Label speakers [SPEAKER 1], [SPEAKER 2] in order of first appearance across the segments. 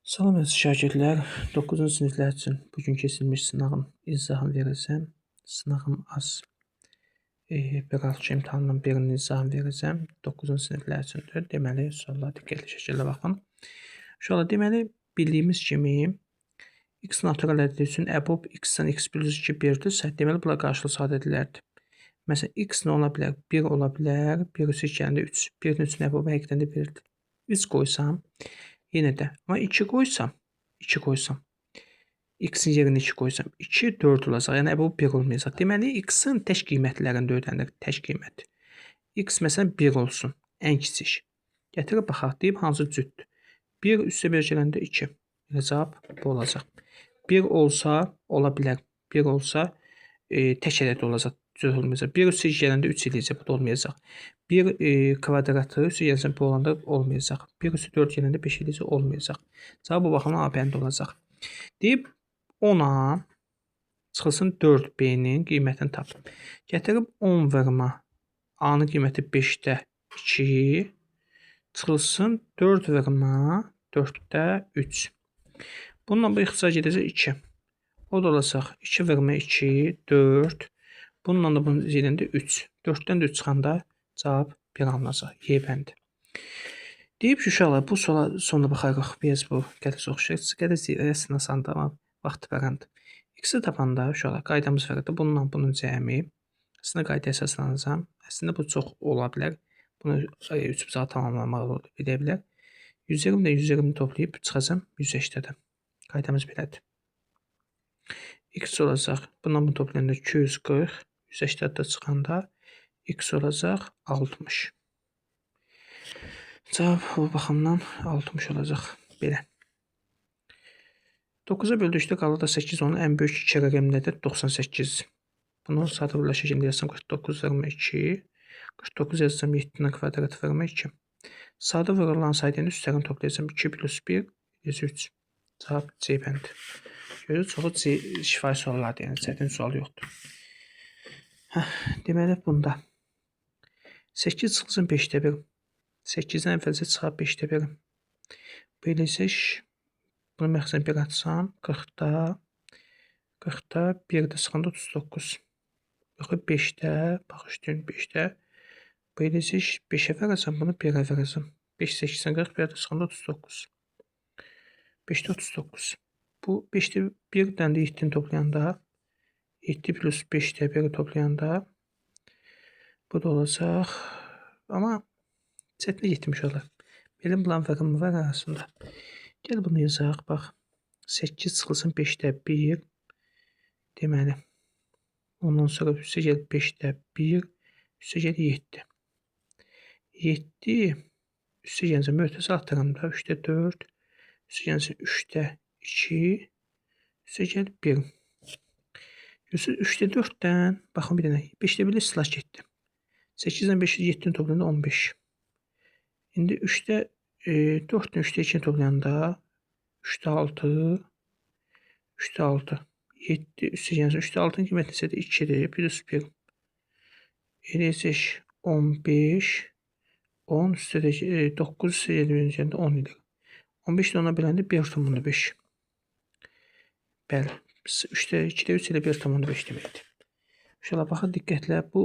[SPEAKER 1] Salam əziz şagirdlər, 9-cu siniflər üçün bugün keçirilmiş sınağın izahını verəcəm. Sınağım az. Birazcık imtahanın birinin izahını verəcəm. 9-cu siniflər üçündür. Deməli, suallara diqqətli şəkildə baxın. Uşaqlar, deməli, bildiyimiz kimi x natural ədədi üçün əbub x-dən x plus 2 1-dirsə, deməli, bunlar qarşılı sadə ədədlərdir. Məsələn, x nə ola bilər? 1 ola bilər, 1 üstə gələndə 3. 1-in üçün əbubu həqiqətən də 1-dir. 3 qoysam, yenə də. Amma 2 qoysam, x-in yerinə 2 qoysam, 2 4 olacaq. Yəni əbubu 1 olmayacaq. Deməli, x-in tək qiymətlərində öyrənir. Tək qiymət. X məsələn 1 olsun. Ən kiçik. Gətirib baxaq. Deyib hansı cütdür? 1 üstə 1 gələndə 2. Yəni cavab bu olacaq. 1 olsa, ola bilər. 1 olsa tək ədəd olacaq. Cüt olmayacaq. 1 üstə 2 gələndə 3 eləyəcək. Bu da olmayacaq. 1 kvadratı üstə gəlsə bu olanda olmayacaq. 1 üstə 4 gələndə 5 eləyəcək. Olmayacaq. Cavab bu baxımdan A bənd olacaq. Deyib 10-a çıxılsın 4B-nin qiymətini tap. Gətirib 10 vurma. A-nın qiyməti 5-də 2 çıxılsın 4 vurma 4-də 3. Bununla bu ixtisar gedəcək 2. O da olacaq 2 vurma 2 4. Bununla da bunun üzərində 3. 4-dən də 3 çıxanda cavab 1 alınacaq. Y bəndi. Deyib ki, uşaqlar, bu suala sonra baxarıq. Biz bu qədər oxşayır. Qədər zirəsindən asandır, amma vaxt bərandır. X-i tapanda uşaqlar qaydamız var idi. Bununla bunun cəmi. Əslində qayda əsaslanacağam. Əslində bu çox ola bilər. Bunu 3 bucağı tamamlamaq edə bilər. 120 ilə 120 toplayıb çıxacam 180-dən. Qaydamız belədir. X olacaq. Bununla bunu toplayanda 240. 180-də çıxanda x olacaq 60. Cavab bu baxımdan 60 olacaq. Belə. 9-a böldükdə qalır da 8, onun ən böyük 2 rəqəmi nədir? 98. Bunu sadə bir şəkildə yazsam 49 vurma 2. 49 yazsam 7-nin kvadratı vurma 2. Sadə vurulan saydanın üstlərini toplayacağım. 2 plus 1 3. Cavab C bəndi. Görürüz, çoxu şifahi suallardır, yəni çətin sual yoxdur. Deməli, bunda 8 çıxılsın 5-də 1. 8-dən əvvəlcə çıxar 5-də 1. Belə isə bunu məxsən 1 atsam 40-da 1-də çıxanda 39. Yox, 5-də, bax üstün 5-də. Belə isə 5-ə verəcəm, bunu 1-ə verəcəm. 5 8-dən 40, 1-də çıxanda 39. 5-də 39. Bu 5-də 1-dən də 7-ni toplayanda 7 plus 5-də 1-i toplayanda bu da olacaq. Amma çətinə getmiş olar. Benim plan fərqim var arasında. Gəl bunu yazaq. Bax. 8 çıxılsın 5-də 1. Deməli. Ondan sonra üstə gəl 5-də 1. Üstə gəl 7. 7 üstə gəlinsə möhtəsə artırımda 3-də 4. Üstə gəlinsə 3-də 2. Üstə gəl 1. 3-də 4-dən baxın bir dənə 5-də 1-də silah getdi. 8-dən 5-də 7-ni toplayanda 15. İndi 3-də 4-dən 3-də 2-ni toplayanda 3-də 6. 3-də 6. 7 üstə gəlsə 3-də 6-nın qiyməti nəsədir? 2-dir. Plus 1. Eləyəcək 15. 10 üstə də 9 üstə gəlində 10 edir. 15-də ona biləndə 1/5. Bəli. 3-də 2-də 3 ilə 1/5 deməkdir. Uşaqlar, baxın diqqətlə. Bu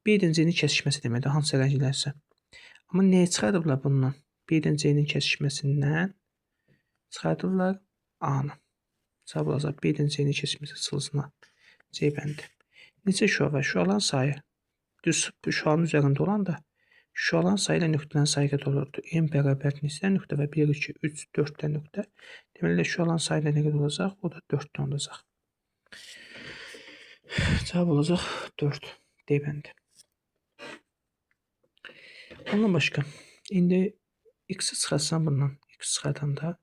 [SPEAKER 1] B-dən C-nin kəsişməsi deməkdir. Hansı rənglərsə. Amma nəyə çıxardıblar bundan? B-dən C-nin kəsişməsindən çıxardıblar A-nı. Cavab olacaq. B-dən C-nin kəsişməsi açılsın C bəndi. Neçə şüa var? Şüaların sayı. Düz şüanın üzərində olan da şüaların sayı ilə nöqtələrin sayı qədər olurdu. M bərabər neçə nöqtə və 1, 2, 3, 4 nöqtə. Deməli, şüaların sayı ilə nə qədər olacaq? O da 4 olacaq. Cavab olacaq 4. D bəndi. Ondan başqa. İndi x-i çıxarsam bundan. X çıxardanda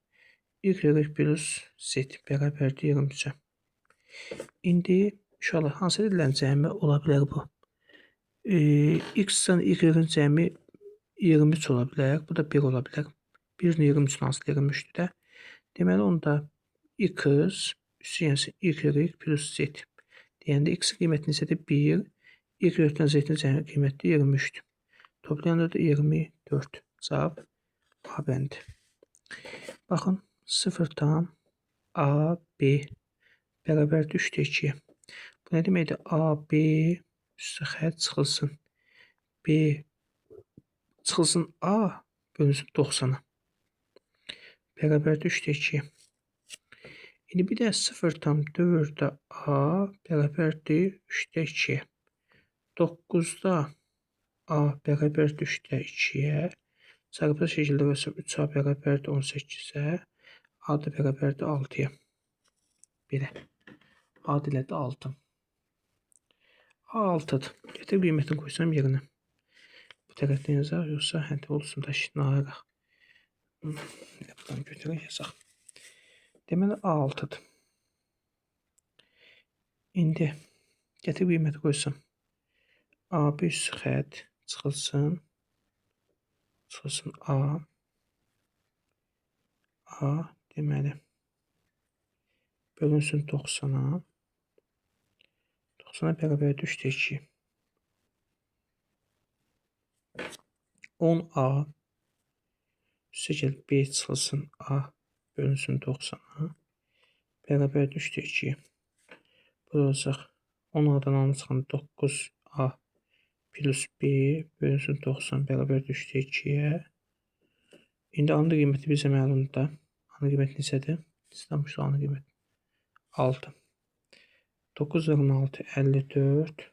[SPEAKER 1] y plus z bərabərdir 23-ə. İndi uşaqlar, hansı ədədlərin cəmi ola bilər bu? X-dən y-in cəmi 23 ola bilər. Bu da 1 ola bilər. 1-in 23-ün hansı 23-dür də. Deməli, onda x üstə gəlsin y plus z. Deyəndə x-in qiyməti necədir? 1. Y-dən z-in cəmi qiyməti 23-dür. Toplayanda da 24. Cavab A bəndi. Baxın, 0 tam A, B bərabərdir 3-2. Bu nə deməkdir? A, B üstə xətt çıxılsın. B çıxılsın A bölünsün 90-a. Bərabərdir 3-2. İndi bir də 0 tam 4-də A bərabərdir 3-2. 9-da A bərabərdir 3-2-yə. Çarpı şəkildə versəm 3A bərabərdir 18-ə. A da bərabərdir 6-ya. Belə. A dilədə 6. A 6-dır. Gətir qiymətini qoysam yerinə. Bu tərəfdən yazaq, yoxsa həndə olsun daşınaraq. Buradan götürək yazaq. Deməli A 6-dır. İndi gətir qiyməti qoysam. A1 üstü xətt çıxılsın. Çıxılsın A. A deməli bölünsün 90-a. 90-a bərabərdir 3-2. 10A üstə gəl B çıxılsın A bölünsün 90-a. Bərabərdir 3-2. Bu olacaq 10A'dan alın çıxan 9A plus B bölünsün 90 bərabərdir 3-2-yə. İndi anın qiyməti bizə məlumdur da. Anın qiyməti neçədir? İstəmişdir anın qiyməti. 6. 9 vurun 6 54.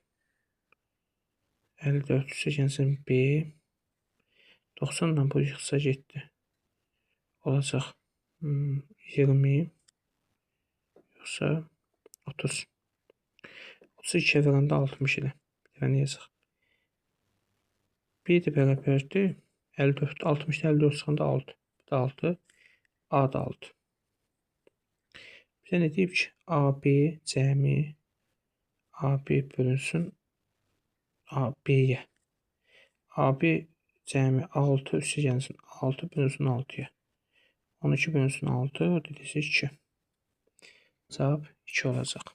[SPEAKER 1] 54 üstə gəlsin B. 90'dan bu yıxsa getdi. Olacaq 20 yoxsa 30. 32-yə vuranda 60 ilə. Bir dəfə nə yazaq? B də bərabərdir 54. 60-da 54 çıxanda 6. Bu da 6. A da 6. Bizə nə deyib ki, AB cəmi AB bölünsün AB-yə. AB cəmi 6 üstə gəlsin 6 bölünsün 6-ya. 12 bölünsün 6 o da 2. Cavab 2 olacaq.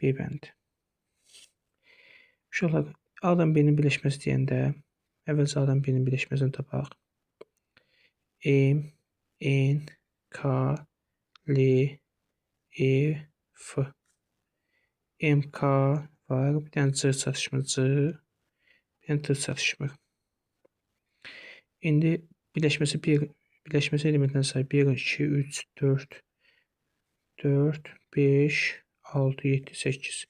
[SPEAKER 1] B bəndi. Uşaqlar, A-dan B-nin birləşməsi deyəndə əvvəlcə A-dan B-nin birləşməsini tapaq. M, N, K, L, E, F. M, K var. Bir dənə C çatışmır. C. Bir dənə T çatışmır. İndi birləşməsi elementlərini say. 1, 2, 3, 4, 4, 5, 6, 7, 8.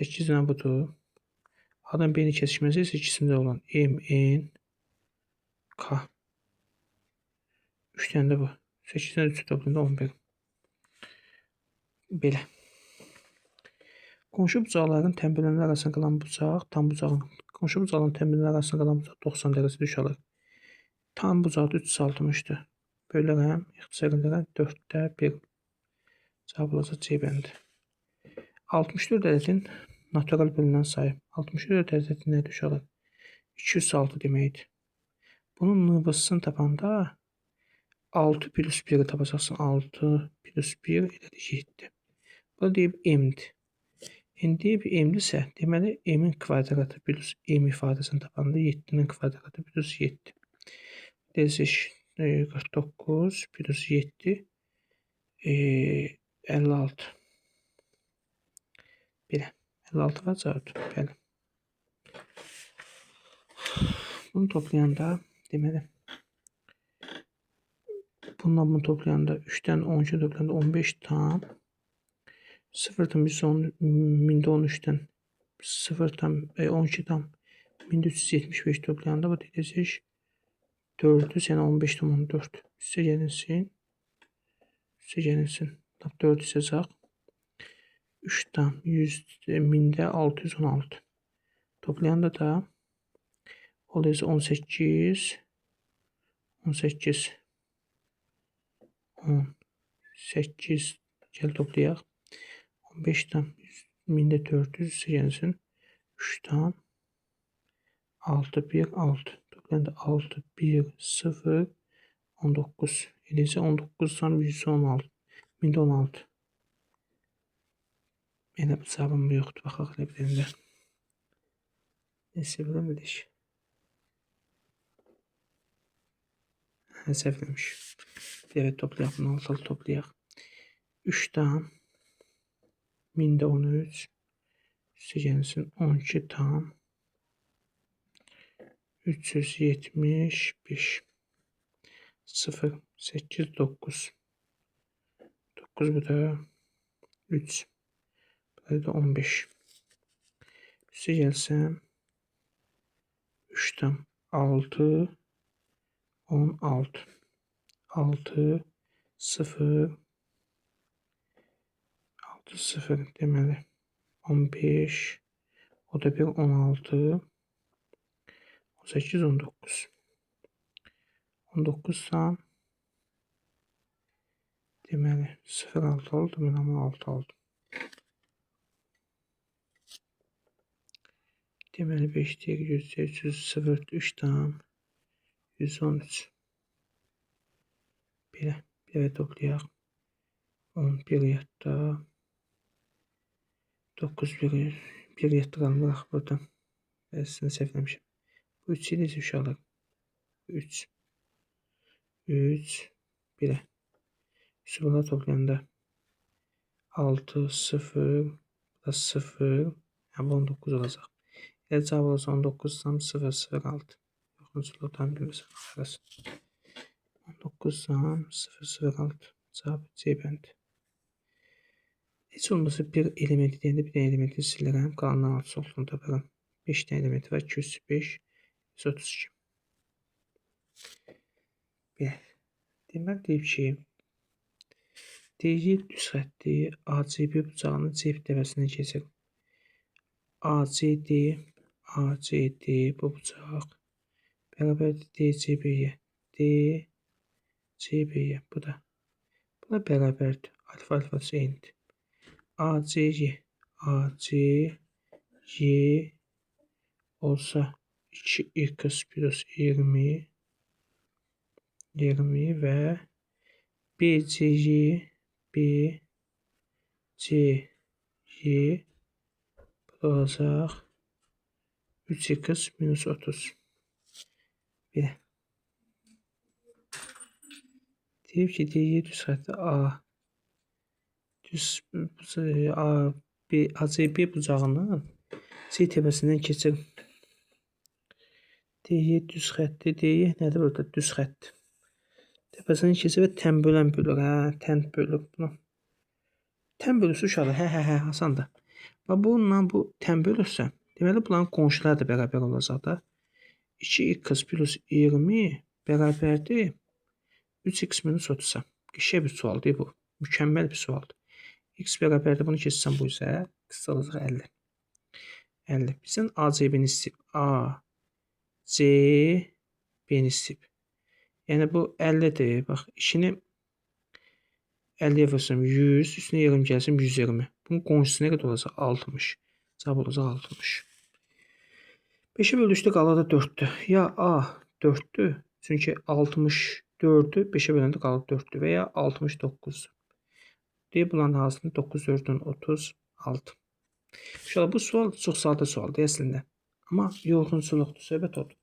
[SPEAKER 1] 8 ilə budur. A-dan B-nin kesişməsi isə ikisində olan M, N, K. 3 dənə də bu. 8-dən 3 toplayanda 11. Belə. Qonşu bucaqların tənbəlləri arasında qalan bucaq, tam bucağın qonşu bucaqların tənbəlləri arasında qalan bucaq 90 dərəcədə uşaqlar. Tam bucaqda 360-dır. Bölürəm, ixtisar edirəm 4-də 1. Cavab olacaq C bəndi. 64 ədədin natural bölünən sayı. 64 ədədi nədir uşaqlar? 206 deməkdir. Bunun növbəsini tapanda 6 plus 1'i tapacaqsın. 6 plus 1 elədir 7. Bu deyib M-dir. İndi M-dirsə, deməli M-in kvadratı plus M ifadəsini tapanda 7-nin kvadratı plus 7. Deyirik 49 plus 7 56. Belə. 56 var cavabdır. Bəli. Bunu toplayanda deməli bunu toplayanda 3-dən 12 toplayanda 15 tam 0'dan 1013'dən 0'dan 12 tam 1475 toplayanda bu deyəcək 4'ü sənə 15 tam 14 üstə gəlinsin. 4 isəcək 3 tam 1000'də 616 toplayanda da olacaq 18 gəl toplayaq 15 tam 1000'də 400 üstə gəlsin 3 tam 6 1 6 toplayanda 6 1 0 19 eləcə 19 tam 116 1000'də 16. Elə bir cavabım yoxdur. Baxaq elə birində. Nəsə biləmədik. Səhv eləmiş. Evet, toplayaq. Bunu 6 toplayaq. 3 tam 1000-də 13. Üstə gəlsin 12 tam 375. 0, 8, 9. 9 bu da 3. Bu da 15. Üstə gəlsəm 3 tam 6, 16. 6, 0, 6, 0 deməli 15. O da bir 16, 18, 19. 19 tam deməli 0, 6 oldu. Mən amma 6 aldım. Deməli 5 deyək, 100, 300, 0, 3 tam 113. Belə, belə toplayaq. 11 yadda. 9, 1 yadda qalmıraq buradan. Əslində səhvləmişəm. Bu 3 idi uşaqlar. 3. 3. Belə. Bunları toplayanda 6, 0, 0, yəni 19 olacaq. Elə cavab olsa 19 tam 0, 0, 6. Yoxunçuluq tam bilmirsən. 19 tam 0, 0, 6. Cavab C bəndi. Heç olmasa bir elementi deyəndə bir dənə elementi silərəm. Qalanın alt solunu taparam. 5 dənə elementi var. 205, 132. Belə. Demək deyib ki, DJ düz xətti ACB bucağının cep dəvəsindən keçir. ACD bu bucaq bərabərdir DCB-yə. DCB-yə bu da. Buna bərabərdir. Alfa alfası eynidir. ACY olsa 2x plus 20 və BCY bu da olacaq 3x minus 30. Belə. Deyib ki, DJ düz xətti ACB bucağının C təpəsindən keçir. DJ düz xətti. DJ nədir burada? Düz xətti. Təpəsindən keçir və tən bölən bölür. Tən bölür bunu. Tən bölürsə uşaqlar. Hə, asandır. Və bununla bu tən bölürsə, deməli bunların qonşuları da bərabər olacaq da. 2x plus 20 bərabərdir 3x minus 30-a. Qəşəng bir sualdır bu. Mükəmməl bir sualdır. X bərabərdir. Bunu keçsəm bu isə x olacaq 50. 50. Bizdən ACB-ni istəyib. ACB-ni istəyib. Yəni bu 50-dir. Bax, işini 50-yə vursam 100, üstünə 20 gəlsəm 120. Bunun qonşusu nə qədər olacaq? 60. Cavab olacaq 60. 5-ə böldükdə qalır da 4-dür. Ya A 4-dür. Çünki 64-ü 5-ə böləndə qalır 4-dür və ya 69-dur. Deyib bunların hansını 9, 4-ün 36. Uşaqlar bu sual çox sadə sualdır əslində. Amma yorğunçuluqdur, söhbət odur.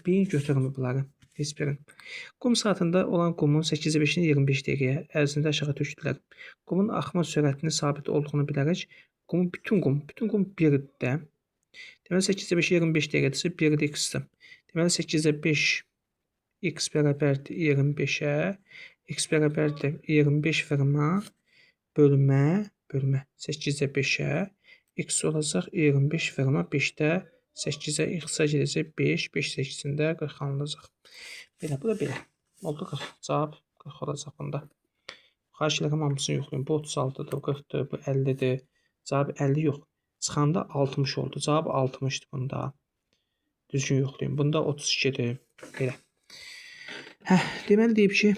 [SPEAKER 1] Bir götürün bunları. Heç birin. Qum saatında olan qumun 8-ə 5-ini 25 dəqiqəyə ərzində aşağı tökdülər. Qumun axma sürətinin sabit olduğunu bilərək bütün qum 1-də. Deməli 8-ə 5 25 dəqiqədirsə 1-də x-dir. Deməli 8-ə 5 x bərabərdir 25-ə. X bərabərdir 25 vurma bölmə 8-ə 5-ə. X olacaq 25 vurma 5-də 8-ə x-a gedəcək 5, 5 8-də 40 alınacaq. Belə, bu da belə. Oldu 40. Cavab 40 olacaq bunda. Xahiş edirəm hamısını yoxlayın. Bu 36-dır, 40-dır, bu 50-dir. Cavab 50 yox. Çıxanda 60 oldu. Cavab 60-dır bunda. Düzgün yoxlayın. Bunda 32-dir. Belə. Deməli deyib ki,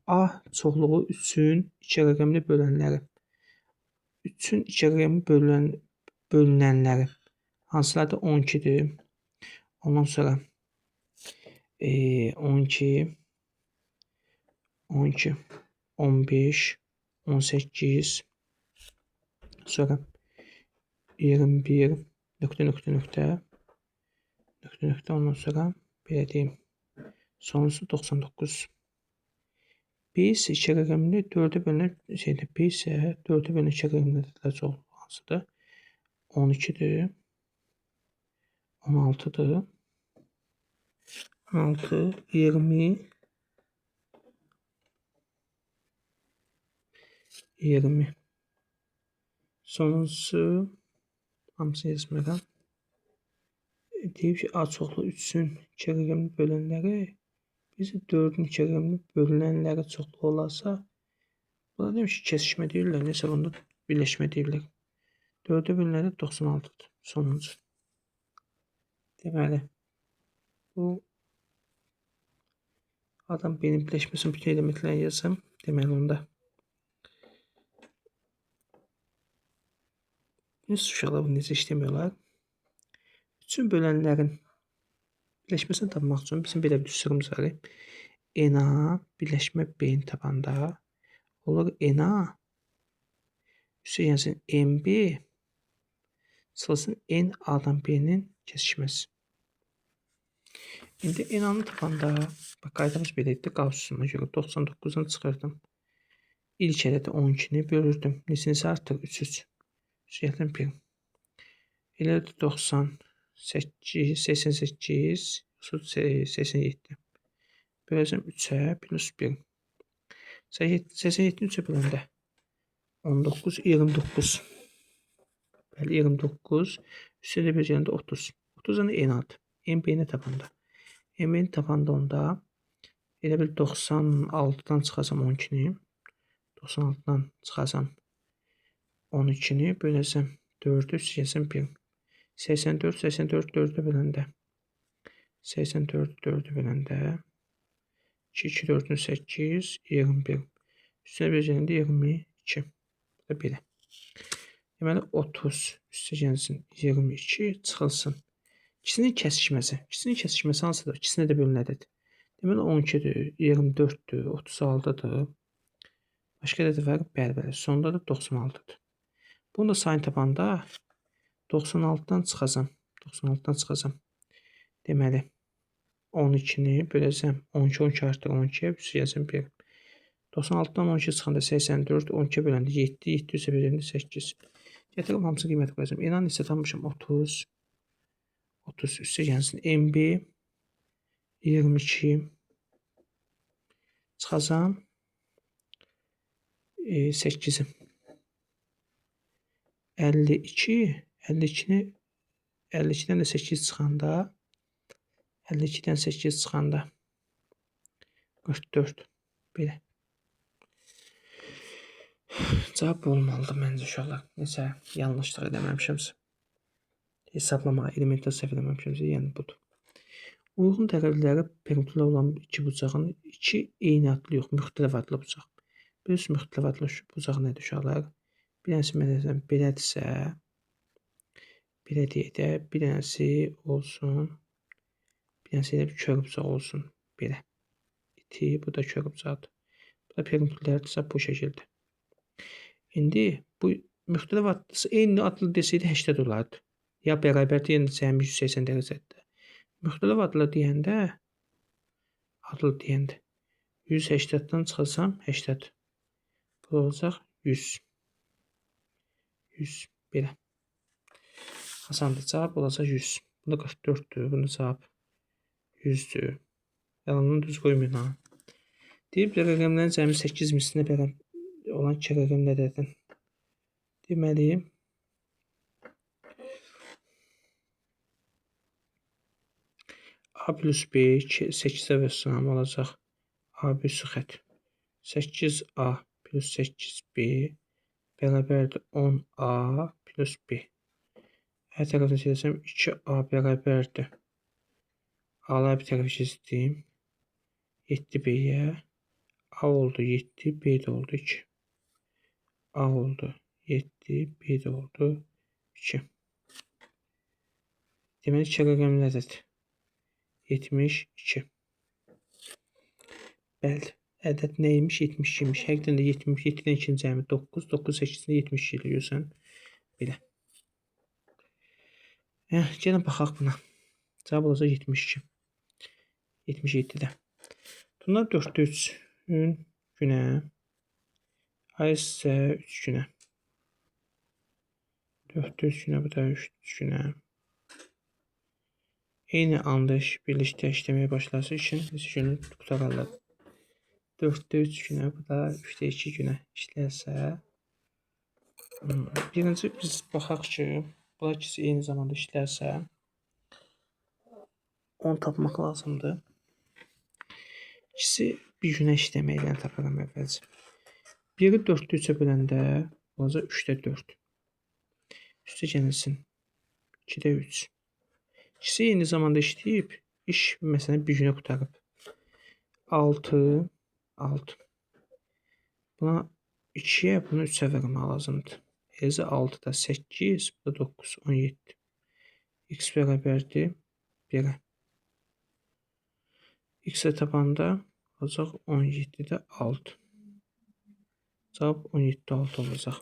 [SPEAKER 1] A çoxluğu 3-ün 2 rəqəmli bölənləri. 3-ün 2 rəqəmli bölünənləri. Hansılardır? 12-dir. Ondan sonra 12, 15, 18, sonra 21, nöqtə, ondan sonra belə deyim, sonuncusu 99. B isə 2 rəqəmli 4-ə bölünən şeydir. B isə 4-ə bölünən 2 rəqəmli çoxluğu hansıdır? 12-dir. 16-dır. 16, 20, 20. Sonuncusu hamısını yazmıram. Deyib ki, A çoxlu 3-ün 2 rəqəmli bölənləri bizə 4-ün 2 rəqəmli bölünənləri çoxlu olarsa, buna demiş ki, kesişmə deyirlər, nəsə bunda birləşmə deyirlər. 4-ə bölünəndə 96-dır. Sonuncu. Deməli, bu adam B-nin birləşməsinin bütün elementlərini yazsam, deməli onda uşaqlar bu necə işləmiyorlar? Bütün bölənlərin birləşməsini tapmaq üçün bizim belə bir üsulumuz var. NA birləşmə B-ni tapanda olur NA üstə NB çıxılsın NA-dan B-nin kesişməsi. İndi NA-nı tapanda bax, qaydamız belə idi. Qavsusuna görə 99-dan çıxırdım. İlk ədədə 12-ni bölürdüm. Neçəsi artıq 3-3. Üstəgəldən 1. Elə 98, 88, 87. Böləcəm 3-ə plus 1. 87-ni 3-ə böləndə 19, 29. Bəli, 29. Üstədə bir gələndə 30. 30-dan NA-dır. NB-ni tapanda. NB-ni tapanda onda elə bir 96-dan çıxacam 12-ni. 96-dan çıxacam 12-ni böləcəm 4-ü, üstəgəlsən 1. 84, 84 4-ə böləndə 84 4-ə böləndə 2, 2 4-ün 8, 21. Üstünə bir gələndə 22. Bu da belə. Deməli 30 üstəgəlsin 22 çıxılsın. İkisinin kesişməsi. İkisinin kesişməsi hansıdır? İkisinə də bölünədir. Deməli 12-dir, 24-dür, 36-dır. Başqa da var? Bəli. Sonunda da 96-dır. Bunu da sayını tapanda 96-dan çıxacam. 96-dan çıxacam. Deməli 12-ni böləcəm 12, 12 artıq 12-yə üstəgəlsin 1. 96-dan 12 çıxanda 84, 12-yə böləndə 7, 7 üstə böləndə 8. Gətirib hamısı qiyməti qoyacam. İnan isə tapmışam 30. 30 üstəgəlsin NB 22 çıxacam 8-i 52 52-ni 52-dən də 8 çıxanda 52-dən 8 çıxanda 44 belə. Cavab bu olmalıdır məncə uşaqlar. Necə yanlışlıq edəməmişəmsə. Hesablama, elemental səhv edəməmişəmsə, yəni budur. Uyğun tərəfləri perpendicular olan iki bucağın iki eyni adlı yox, müxtəlif adlı bucaq. Bilirsiniz, müxtəlif adlı bucaq nədir uşaqlar? Bir dənəsi məsələn belədirsə, belə deyək də, bir dənəsi olsun, bir dənəsi elə bir kör bucaq olsun, belə. İti, bu da kör bucaqdır. Bu da perpendiculardırsa bu şəkildə. İndi bu müxtəlif adlısı eyni adlı desəydi 80 olardı. Ya bərabər deyəndə cəmi 180 dərəcədə. Müxtəlif adlı deyəndə 180-dən çıxılsam 80. Bu olacaq 100. 100 belə. Asandır. Cavab olacaq 100. Bunda 44-dür. Bunda cavab 100-dür. Yalandan düz qoymayın ha. Deyib rəqəmlərin cəmi 8 mislinə bərabər olan 2 rəqəm nədədir? Deməli A plus B 8-ə vəssalam olacaq. A bir xət. 8A plus 8B bərabərdir 10A plus B. Hər tərəfdə çəkərsəm 2A bərabərdir. A-ları bir tərəfə keçdim. 7B-yə. A oldu 7, B də oldu 2. A oldu 7, B də oldu 2. Deməli 2 rəqəm nədir? 72. Bəli. Ədəd neymiş? 72-miş. Həqiqətən də 77-dən 2-nin cəmi 9, 9 8-dən 72 eləyirsən. Belə. Gəlin baxaq buna. Cavab olacaq 72. 77-də. Bunlar 4-də 3-ün günə, ay isə 3 günə. 4-də 3 günə, bu da 3 günə. Eyni anda birlikdə işləməyə başlarsa işin neçə günü qutararlar. 4-də 3 günə, bu da 3-də 2 günə işlərsə, birinci biz baxaq ki, bunlar ikisi eyni zamanda işlərsə, onu tapmaq lazımdır. İkisi bir günə işləməklə taparam əvvəlcə. Biri 4-də 3-ə böləndə olacaq 3-də 4. Üstə gəlsin 2-də 3. İkisi eyni zamanda işləyib, iş məsələn bir günə qutarıb. 6, 6. Buna 2-yə, bunu 3-ə vermək lazımdır. Eləcə 6-da 8, bu da 9, 17. X bərabərdir 1-ə. X-ə tapanda olacaq 17-də 6. Cavab 17-də 6 olacaq.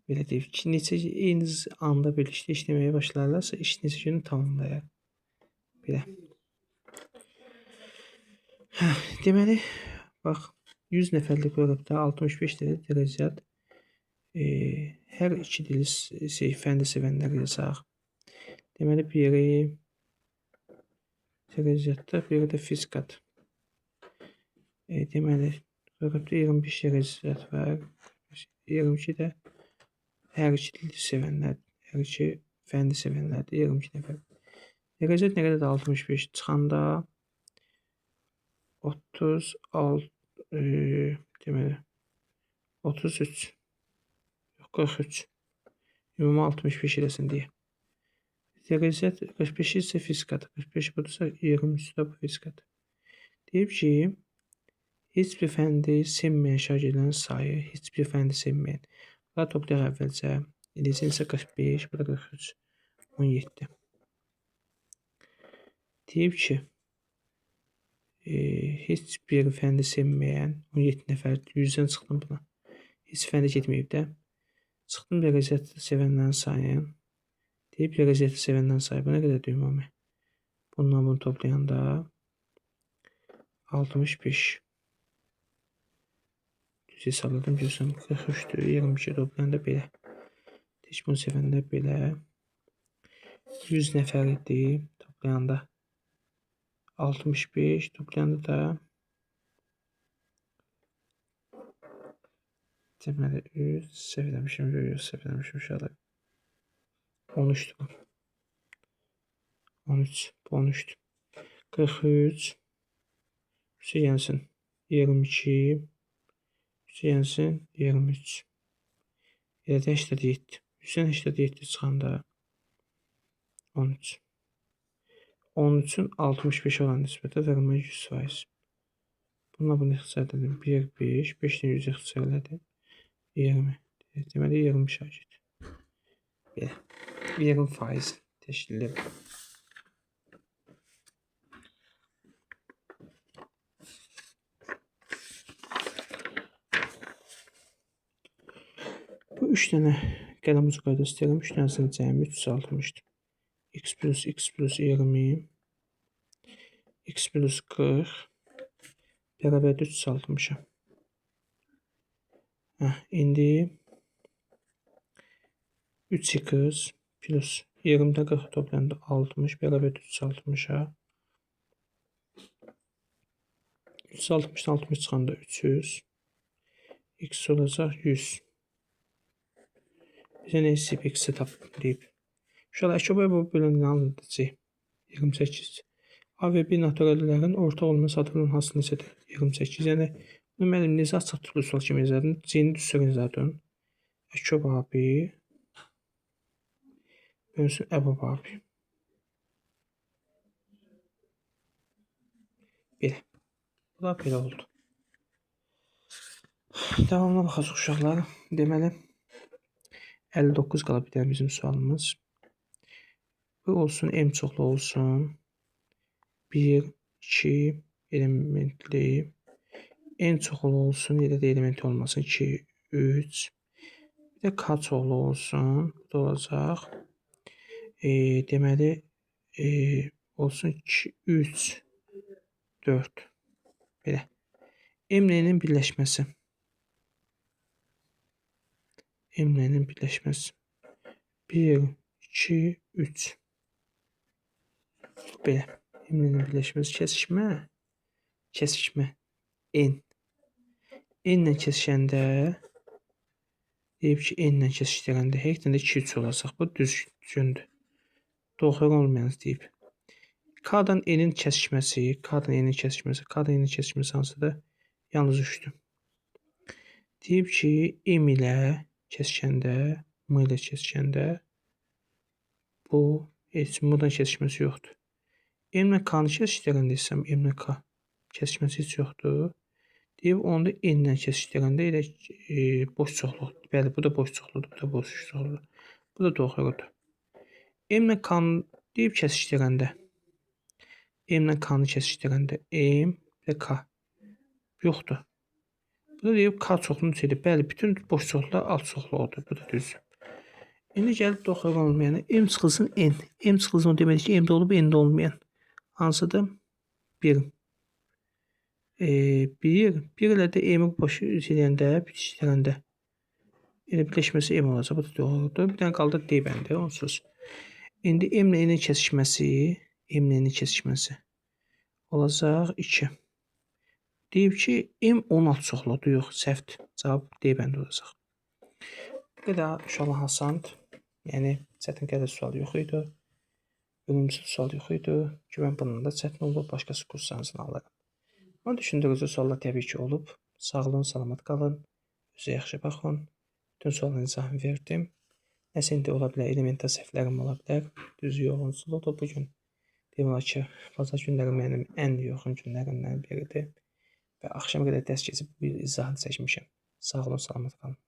[SPEAKER 1] Belə deyək ki, neçə eyni anda birlikdə işləməyə başlarlarsa, iş neçə günü tamamlayar. Belə. Deməli, bax, 100 nəfərlik qrupda 65 dərəcə riyaziyyat hər iki dili fəndi sevənlər yazaq. Deməli, biri riyaziyyatda, biri də fizikadır. Deməli, qrupda 25 riyaziyyat var, 22 də hər iki dili sevənlər, hər iki fəndi sevənlərdir, 22 nəfər. Riyaziyyat nə qədərdir? 65 çıxanda 36, deməli, 33, 43, ümumi 65 eləsin deyə. Riyaziyyat 45 isə fizikadır, 45 budursa 23 də bu fizikadır. Deyib ki, heç bir fəndi sevməyən şagirdlərin sayı, heç bir fəndi sevməyən. Bunları toplayaq əvvəlcə. Eləcə isə 45, bu da 43, 17. Deyib ki, heç bir fəndi sevməyən 17 nəfər 100-dən çıxdım buna. Heç fəndi getməyib də. Çıxdım riyaziyyatı sevənlərin sayını. Deyib riyaziyyatı sevənlərin sayı. Bu nə qədərdir ümumi? Bununla bunu toplayanda 65. Düz hesabladım, görürsən 43-dür, 22 toplayanda belə. Heç bunu sevənlər belə. 100 nəfər idi, toplayanda 65, toplayanda da deməli 100, səhv eləmişim, 13-dür. 13, bu 13-dür. 43, üstə gəlsin 22, üstə gəlsin 23. Elə də 87. 100-dən 87 çıxanda 13. 13-ün 65 olan nisbətə vermək 100%. Bununla bunu ixtisar edelim. 1, 5, 5-dən 100 ixtisar elədim. 20. Deməli 20 şagird. Belə. 20% təşkil edir. Bu 3 dənə qələm ucu qayda istəyirəm. 3 dənəsinin cəmi 360-dır. X plus 20, x plus 40 bərabərdir 360-a. İndi 3x plus 20-də 40 toplayanda 60 bərabərdir 360-a. 360-dan 60 çıxanda 300. X olacaq 100. Bizə nə istəyib? X-i tap deyib. Uşaqlar, əşyabəyə bu bölündüyünü anlayacaq. 28. A və B naturallərin ortaq olma satırının hansını neçədir? 28. Yəni, bunu mənim necə açıq tipli sual kimi yazardım? C-ni düz sürün yazardım. Əşyabəbi bölünsün əbəbabi. Belə. Bu da belə oldu. Davamına baxacaq uşaqlar. Deməli, 59 qala bir dənə bizim sualımız. Bu olsun, M çoxlu olsun. 1, 2 elementli. N çoxlu olsun, yerdə də elementi olmasın. 2, 3. Bir də K çoxlu olsun. Bu da olacaq. Deməli, olsun 2, 3, 4. Belə. M ilə N-in birləşməsi. M ilə N-in birləşməsi. 1, 2, 3. Belə. M ilə N-in birləşməsi kesişmə. Kesişmə. N. N ilə kesişəndə deyib ki, N ilə kesişdirəndə həqiqətən də 2, 3 olacaq. Bu düzgündür. Doğru olmayanız deyib. K-dan N-in kesişməsi, K-dan N-in kesişməsi, K-dan N-in kesişməsi hansıdır? Yalnız 3-dür. Deyib ki, M ilə kesişəndə, M ilə kesişəndə bu heç buradan kesişməsi yoxdur. M ilə K-nı kesişdirəndə isə M ilə K kesişməsi heç yoxdur. Deyib onu da N ilə kesişdirəndə elə boş çoxluqdur. Bəli, bu da boş çoxluqdur, bu da boş çoxluqdur. Bu da doğrudur. M ilə K-nı deyib kesişdirəndə M ilə K-nı kesişdirəndə M və K yoxdur. Bu da deyib K çoxluğunu çedir. Bəli, bütün boş çoxluqlar alt çoxluqdur. Bu da düzdür. İndi gəlib doğru olmayanı M çıxılsın N. M çıxılsın o demək ki, M-də olub, N-də olmayan. Hansıdır? 1. 1 ilə də M-i boş edəndə, bitişdirəndə elə birləşməsi M olacaq. Bu da doğrudur. Bir dənə qaldı D bəndi, onsuz. İndi M ilə N-in kesişməsi, M ilə N-in kesişməsi olacaq 2. Deyib ki, M 16 çoxluqdur. Yox, səhvdir. Cavab D bəndi olacaq. Bu qədər uşaqlar asandır. Yəni, çətin qədər sual yox idi. Ölümsüz sual yox idi. Ki, mən bunun da çətin olub, başqası kurslarınızdan alırım. Ama düşündüyünüz suallar təbii ki olub. Sağ olun, salamat qalın. Özə yaxşı baxın. Bütün sualların izahını verdim. Nəsə indi ola bilər, elementar səhvlərim ola bilər. Düz yoğunsuzluqdur bugün. Deyim olar ki, bazar günləri mənim ən yoğun günlərimdən biridir. Və axşam qədər dərs keçib bir izahını çəkmişəm. Sağ olun, salamat qalın.